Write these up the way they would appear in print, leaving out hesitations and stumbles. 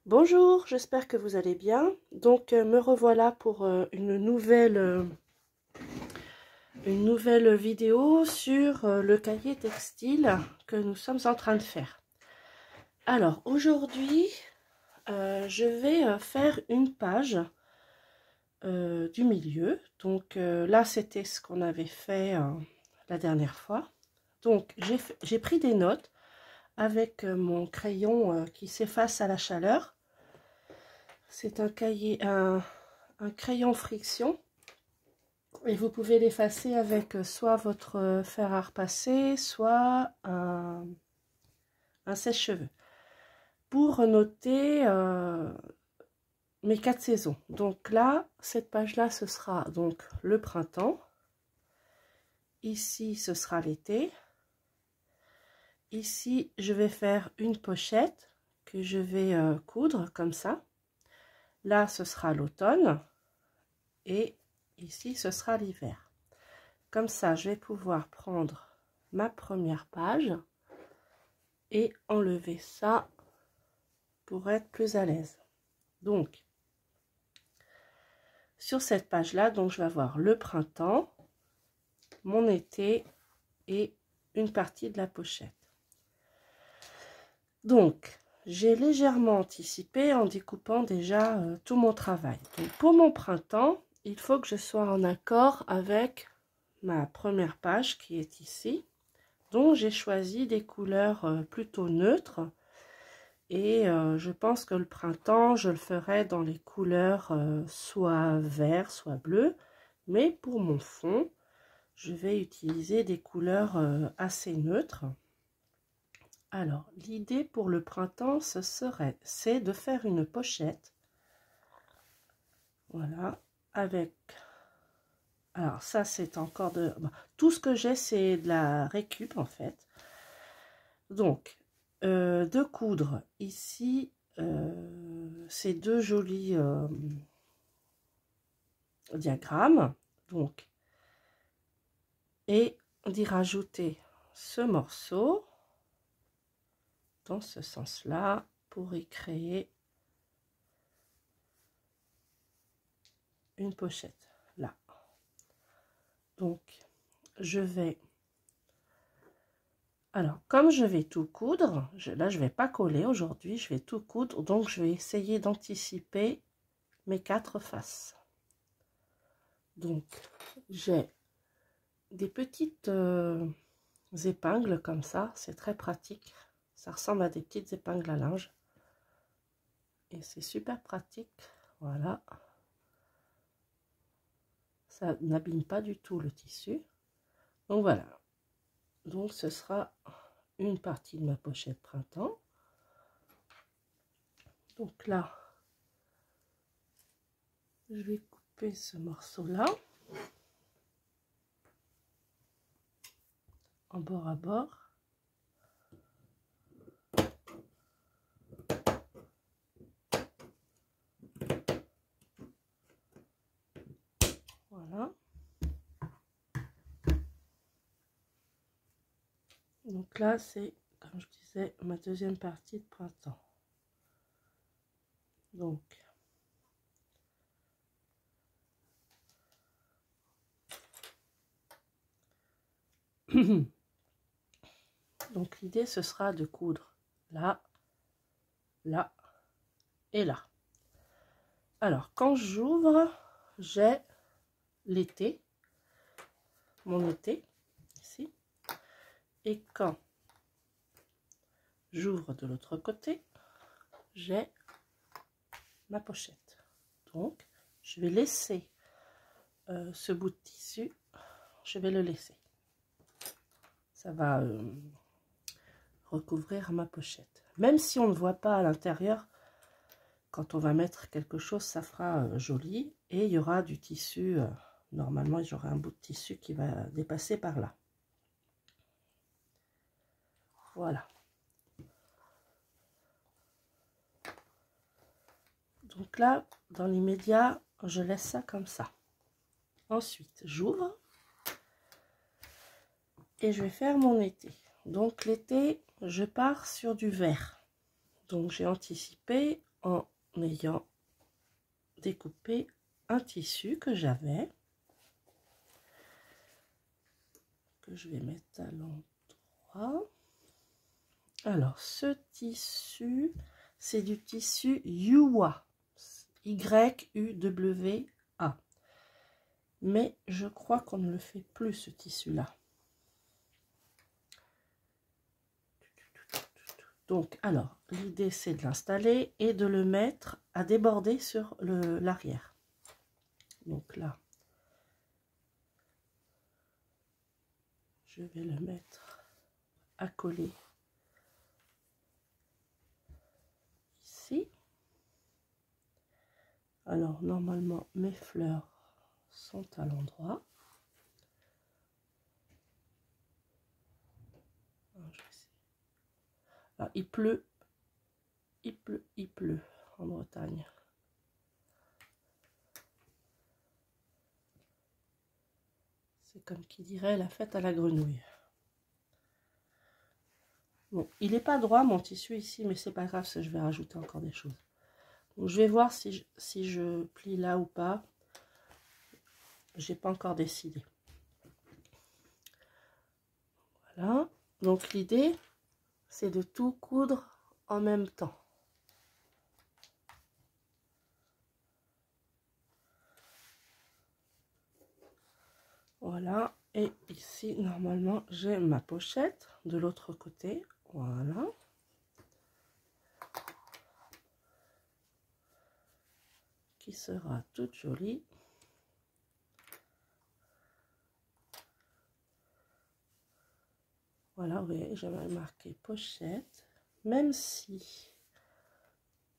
Bonjour, j'espère que vous allez bien. Donc me revoilà pour une nouvelle vidéo sur le cahier textile que nous sommes en train de faire. Alors aujourd'hui, je vais faire une page du milieu. Donc là, c'était ce qu'on avait fait la dernière fois. Donc j'ai pris des notes avec mon crayon qui s'efface à la chaleur. C'est un crayon friction et vous pouvez l'effacer avec soit votre fer à repasser, soit un sèche-cheveux pour noter mes 4 saisons. Donc là, cette page-là, ce sera donc le printemps. Ici, ce sera l'été. Ici, je vais faire une pochette que je vais coudre comme ça. Là, ce sera l'automne et ici, ce sera l'hiver. Comme ça, je vais pouvoir prendre ma première page et enlever ça pour être plus à l'aise. Donc, sur cette page-là, donc je vais avoir le printemps, mon été et une partie de la pochette. Donc, j'ai légèrement anticipé en découpant déjà tout mon travail. Donc, pour mon printemps, il faut que je sois en accord avec ma première page qui est ici. Donc, j'ai choisi des couleurs plutôt neutres. Et je pense que le printemps, je le ferai dans les couleurs soit vert, soit bleu. Mais pour mon fond, je vais utiliser des couleurs assez neutres. Alors, l'idée pour le printemps, c'est de faire une pochette. Voilà, avec... Alors, ça, c'est encore de... Tout ce que j'ai, c'est de la récup, en fait. Donc, de coudre ici ces deux jolis diagrammes, donc, et d'y rajouter ce morceau dans ce sens-là pour y créer une pochette là. Donc, je vais... Alors, comme je vais tout coudre, là, je ne vais pas coller aujourd'hui, je vais tout coudre, donc je vais essayer d'anticiper mes 4 faces. Donc, j'ai des petites épingles comme ça, c'est très pratique. Ça ressemble à des petites épingles à linge. Et c'est super pratique, voilà. Ça n'abîme pas du tout le tissu. Donc voilà. Donc ce sera une partie de ma pochette printemps. Donc là, je vais couper ce morceau-là en bord à bord. Voilà. Donc là, c'est, comme je disais, ma deuxième partie de printemps. Donc, donc l'idée, ce sera de coudre là, là et là. Alors, quand j'ouvre, j'ai l'été, mon été, ici. Et quand j'ouvre de l'autre côté, j'ai ma pochette. Donc, je vais laisser ce bout de tissu, je vais le laisser. Ça va recouvrir ma pochette. Même si on ne voit pas à l'intérieur, quand on va mettre quelque chose, ça fera joli. Et il y aura du tissu, normalement, j'aurai un bout de tissu qui va dépasser par là. Voilà. Donc là, dans l'immédiat, je laisse ça comme ça. Ensuite, j'ouvre et je vais faire mon été. Donc l'été, je pars sur du vert. Donc j'ai anticipé en ayant découpé un tissu que j'avais, que je vais mettre à l'endroit. Alors, ce tissu, c'est du tissu Yuwa, Y-U-W-A. Mais je crois qu'on ne le fait plus, ce tissu-là. Donc, alors, l'idée, c'est de l'installer et de le mettre à déborder sur l'arrière. Donc là, je vais le mettre à coller ici. Alors, normalement, mes fleurs sont à l'endroit. Ah, il pleut en Bretagne. C'est comme qui dirait la fête à la grenouille. Bon, il n'est pas droit mon tissu ici, mais c'est pas grave, je vais rajouter encore des choses. Donc, je vais voir si je plie là ou pas. J'ai pas encore décidé. Voilà. Donc l'idée, c'est de tout coudre en même temps. Voilà. Et ici, normalement, j'ai ma pochette de l'autre côté. Voilà. Qui sera toute jolie. Voilà, vous voyez, j'avais marqué pochette. Même si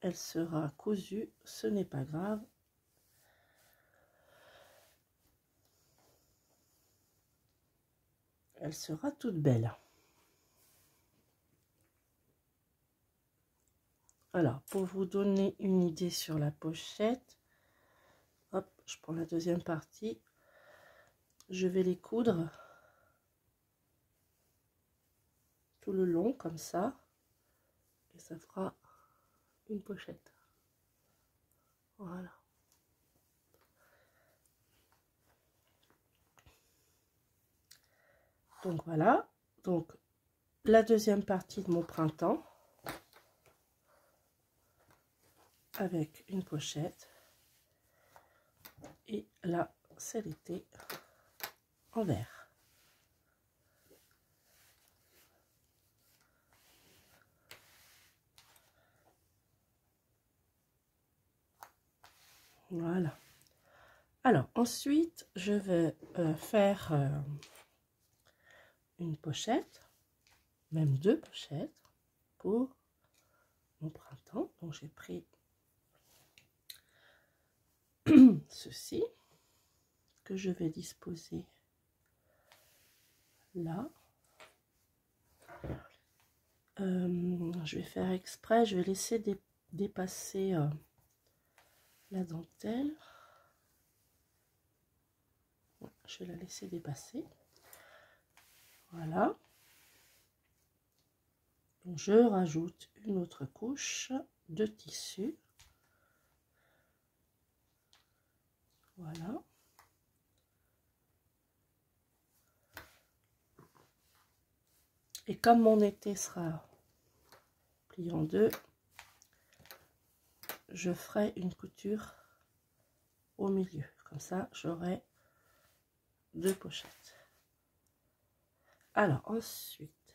elle sera cousue, ce n'est pas grave. Elle sera toute belle. Alors, pour vous donner une idée sur la pochette, hop, je prends la deuxième partie. Je vais les coudre tout le long comme ça. Et ça fera une pochette. Voilà. Donc voilà. Donc la deuxième partie de mon printemps. Avec une pochette. Et là, c'est l'été en vert. Voilà. Alors, ensuite, je vais faire une pochette, même deux pochettes pour mon printemps. Donc, j'ai pris ceci que je vais disposer là. Je vais faire exprès, je vais laisser dépasser la dentelle. Je vais la laisser dépasser. Voilà. Donc je rajoute une autre couche de tissu. Voilà. Et comme mon été sera plié en deux, je ferai une couture au milieu. Comme ça, j'aurai deux pochettes. Alors ensuite,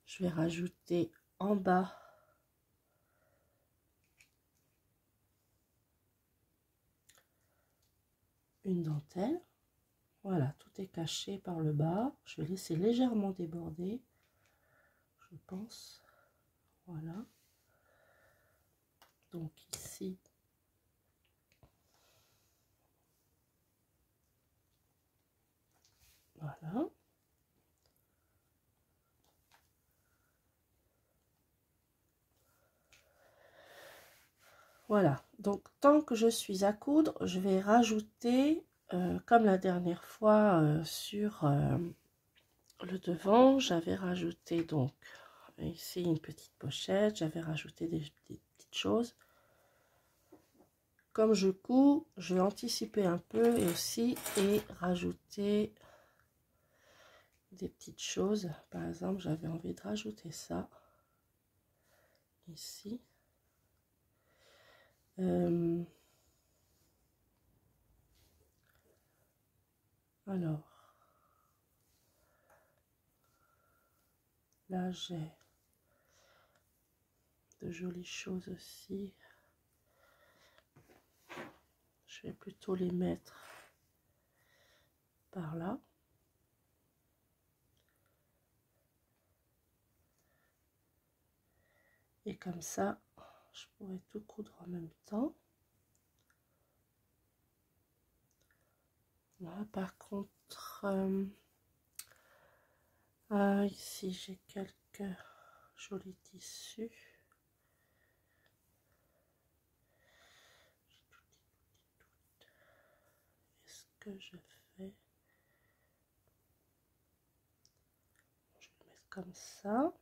je vais rajouter en bas une dentelle. Voilà, tout est caché par le bas. Je vais laisser légèrement déborder, je pense. Voilà. Donc ici, voilà. Voilà, donc tant que je suis à coudre, je vais rajouter, comme la dernière fois sur le devant, j'avais rajouté donc ici une petite pochette, j'avais rajouté des petites petites choses. Comme je couds, je vais anticiper un peu et aussi rajouter des petites choses. Par exemple, j'avais envie de rajouter ça ici. Alors, là j'ai de jolies choses aussi. Je vais plutôt les mettre par là. Et comme ça, je pourrais tout coudre en même temps. Là, par contre, ici j'ai quelques jolis tissus. Qu'est-ce que je fais? Je vais le mettre comme ça.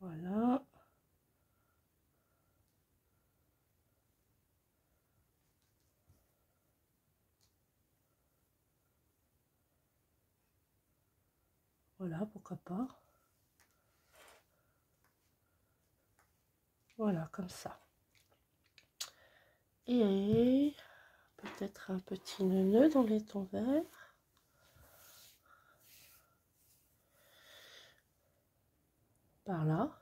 Voilà. Voilà, pourquoi pas. Voilà, comme ça. Et peut-être un petit nœud dans les tons verts. Par là.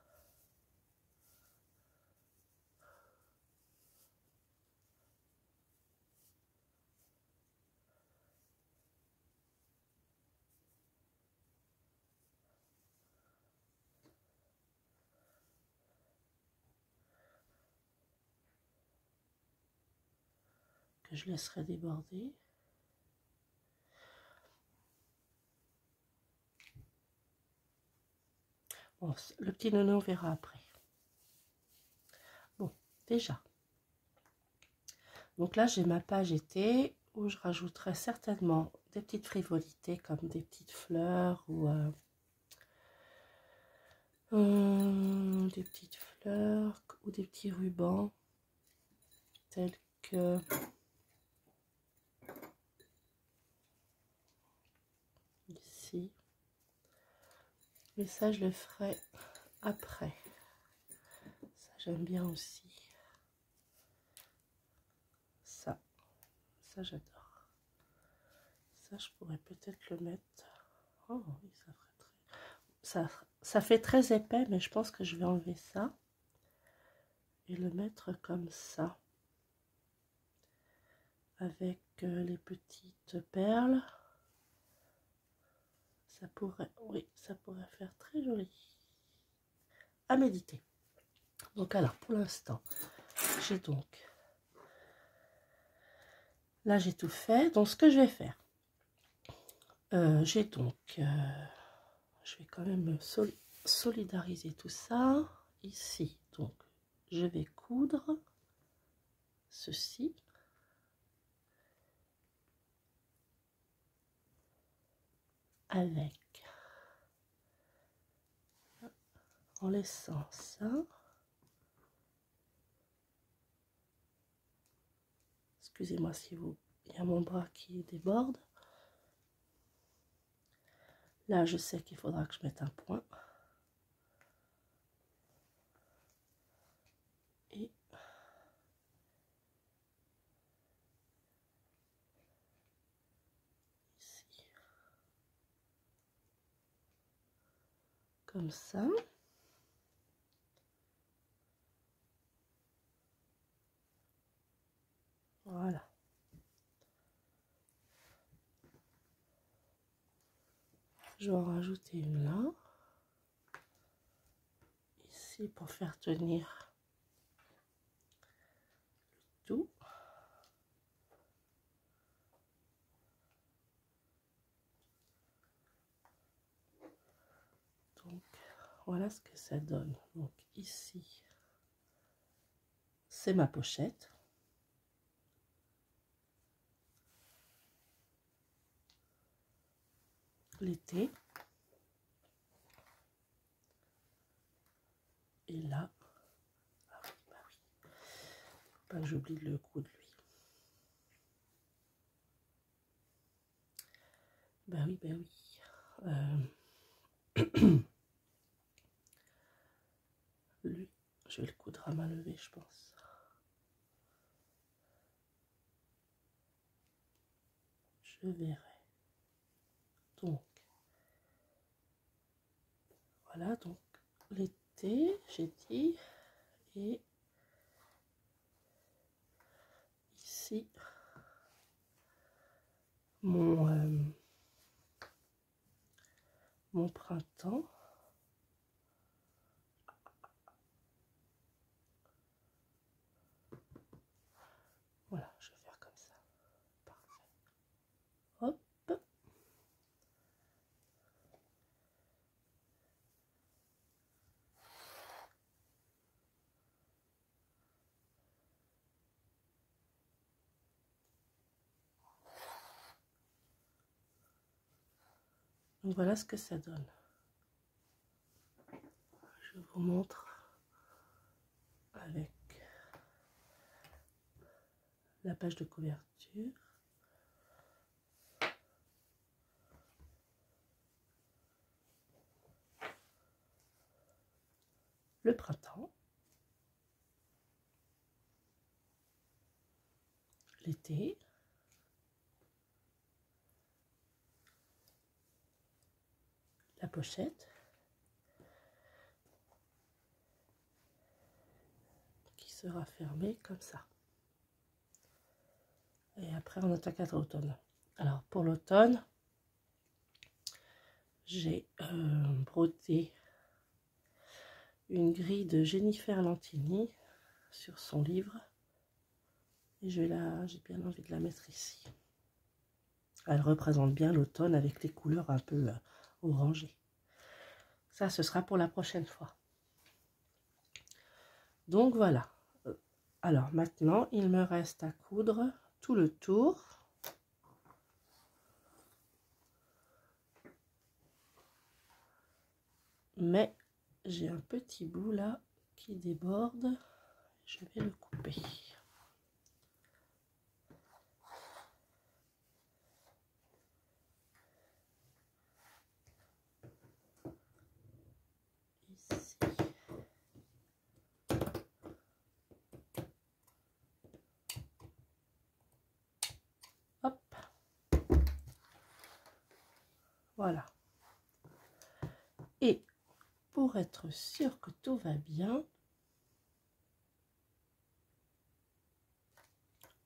Que je laisserai déborder. Bon, le petit nœud, on verra après. Bon, déjà. Donc là, j'ai ma page été où je rajouterai certainement des petites frivolités comme des petites fleurs ou des petites fleurs ou des petits rubans tels que ici. Mais ça, je le ferai après. Ça, j'aime bien aussi. Ça j'adore. Ça, je pourrais peut-être le mettre. Oh oui, ça ferait très... Ça fait très épais, mais je pense que je vais enlever ça et le mettre comme ça. Avec les petites perles. Ça pourrait, oui, ça pourrait faire très joli. À méditer. Donc alors, pour l'instant, j'ai donc... Là, j'ai tout fait. Donc, ce que je vais faire, j'ai donc... je vais quand même solidariser tout ça. Ici, donc, je vais coudre ceci. Avec... En laissant ça. Excusez-moi si vous... Il y a mon bras qui déborde. Là, je sais qu'il faudra que je mette un point. Et ici. Comme ça. Voilà. Je vais en rajouter une là. Ici pour faire tenir le tout. Donc voilà ce que ça donne. Donc ici, c'est ma pochette. l'été. Et là, ah oui, bah oui, faut pas que j'oublie de le coudre lui. Bah oui, bah oui. Lui, je vais le coudre à main levée, je pense. Je verrai. Donc, voilà, donc l'été, j'ai dit, et ici, mon printemps. Voilà, je vais faire comme ça. Parfait. Hop. Donc voilà ce que ça donne. Je vous montre avec la page de couverture. Le printemps. L'été. La pochette. Qui sera fermée comme ça. Et après on attaque à l'automne. Alors pour l'automne, j'ai brodé une grille de Jennifer Lantini sur son livre. Et j'ai bien envie de la mettre ici. Elle représente bien l'automne avec les couleurs un peu orangées. Ça, ce sera pour la prochaine fois. Donc voilà. Alors maintenant, il me reste à coudre tout le tour. Mais j'ai un petit bout là qui déborde. Je vais le couper. Ici. Hop. Voilà. Et pour être sûr que tout va bien,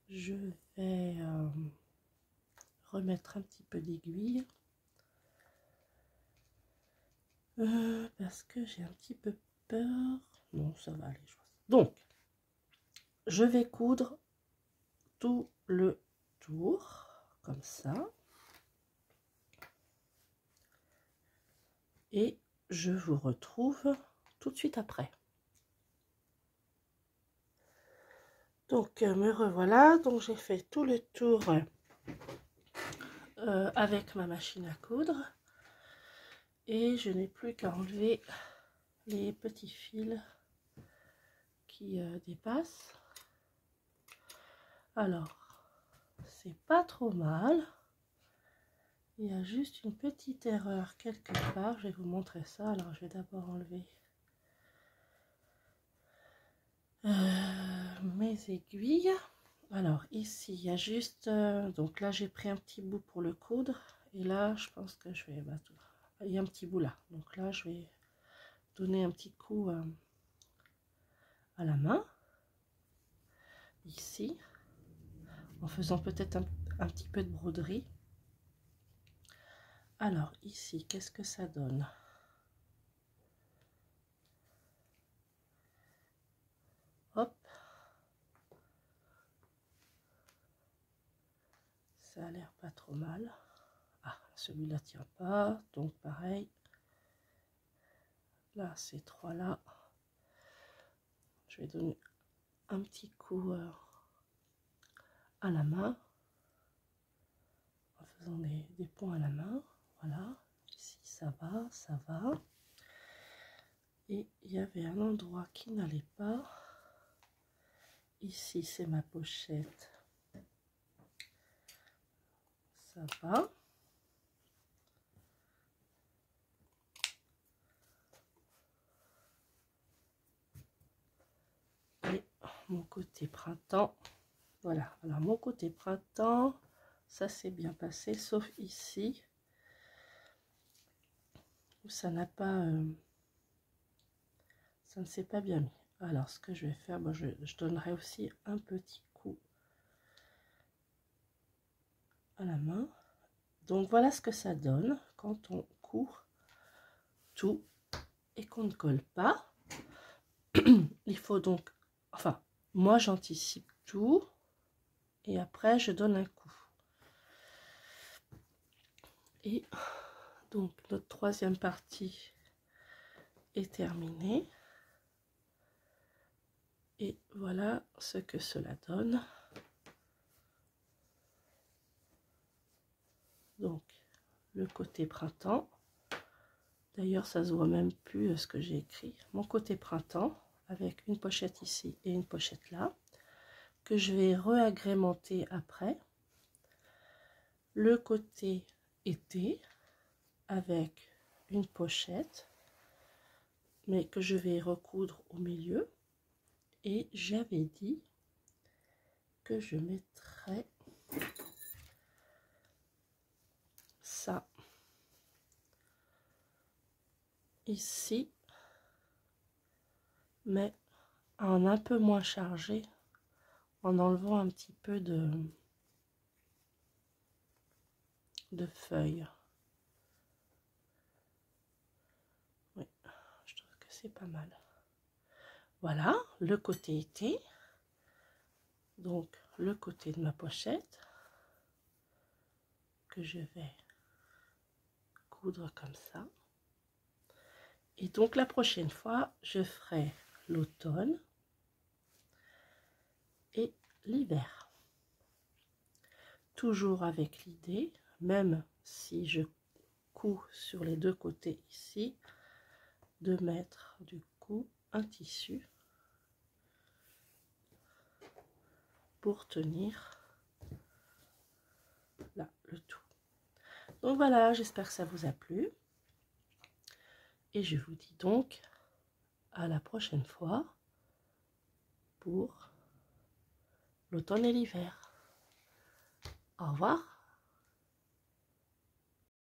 je vais remettre un petit peu d'aiguille parce que j'ai un petit peu peur. Non, ça va aller. Donc, je vais coudre tout le tour comme ça et je vous retrouve tout de suite après. Donc me revoilà, donc j'ai fait tout le tour avec ma machine à coudre et je n'ai plus qu'à enlever les petits fils qui dépassent. Alors c'est pas trop mal, il y a juste une petite erreur quelque part, je vais vous montrer ça. Alors je vais d'abord enlever mes aiguilles. Alors ici il y a juste donc là j'ai pris un petit bout pour le coudre et là je pense que je vais il y a un petit bout là, donc là je vais donner un petit coup à la main ici en faisant peut-être un petit peu de broderie. Alors ici qu'est-ce que ça donne? Hop, ça a l'air pas trop mal. Ah, celui-là tient pas, donc pareil. Là, ces trois là, je vais donner un petit coup à la main en faisant des points à la main. Voilà, Ici, ça va, ça va. Et il y avait un endroit qui n'allait pas. Ici, c'est ma pochette. Ça va. Et mon côté printemps. Voilà. Alors, mon côté printemps, ça s'est bien passé, sauf ici, où ça n'a pas... ça ne s'est pas bien mis. Alors, ce que je vais faire, bon, je donnerai aussi un petit coup à la main. Donc, voilà ce que ça donne quand on coud tout et qu'on ne colle pas. Il faut donc, enfin, moi j'anticipe tout et après je donne un coup. Et donc notre troisième partie est terminée. Et voilà ce que cela donne. Donc le côté printemps. D'ailleurs ça se voit même plus ce que j'ai écrit. Mon côté printemps avec une pochette ici et une pochette là, que je vais réagrémenter après. Le côté été avec une pochette, mais que je vais recoudre au milieu. Et j'avais dit que je mettrais ça ici, mais en un peu moins chargé, en enlevant un petit peu de feuilles. Oui, je trouve que c'est pas mal. Voilà, le côté été. Donc, le côté de ma pochette que je vais coudre comme ça. Et donc, la prochaine fois, je ferai l'automne et l'hiver. Toujours avec l'idée, même si je couds sur les deux côtés ici, de mettre du coup un tissu pour tenir là le tout. Donc voilà, j'espère que ça vous a plu et je vous dis donc à la prochaine fois pour l'automne et l'hiver. Au revoir.